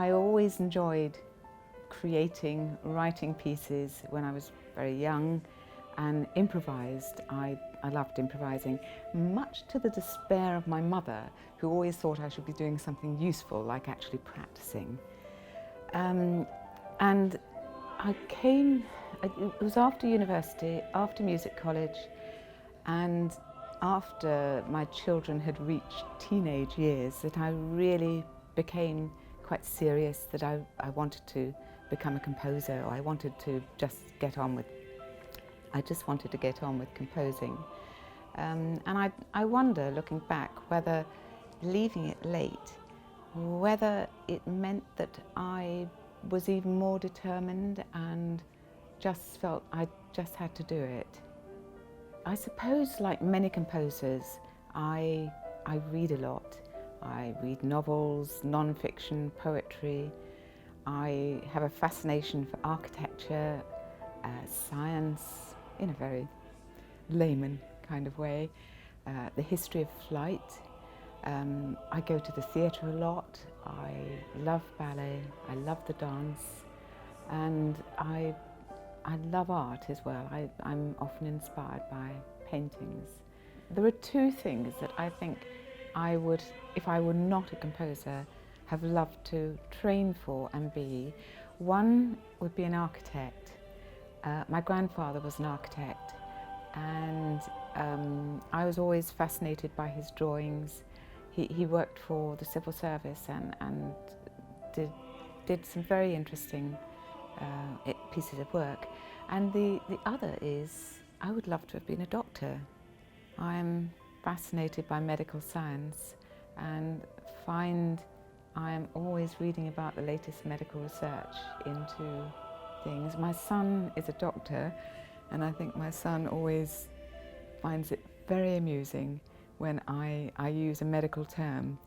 I always enjoyed creating, writing pieces when I was very young, and improvised. I loved improvising, much to the despair of my mother, who always thought I should be doing something useful, like actually practicing. And it was after university, after music college, and after my children had reached teenage years, that I really became quite serious that I wanted to become a composer, or I wanted to just get on with composing. And I wonder, looking back, whether leaving it late, whether it meant that I was even more determined and just felt I just had to do it. I suppose, like many composers, I read a lot. I read novels, non-fiction, poetry. I have a fascination for architecture, science, in a very layman kind of way, the history of flight. I go to the theatre a lot. I love ballet, I love the dance, and I love art as well. I'm often inspired by paintings. There are two things that I think I would, if I were not a composer, have loved to train for and be. One would be an architect. My grandfather was an architect, and I was always fascinated by his drawings. He worked for the civil service and did some very interesting pieces of work. And the other is, I would love to have been a doctor. I'm fascinated by medical science and find I am always reading about the latest medical research into things. My son is a doctor, and I think my son always finds it very amusing when I use a medical term,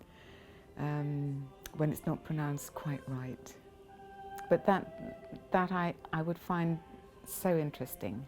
when it's not pronounced quite right. But that I would find so interesting.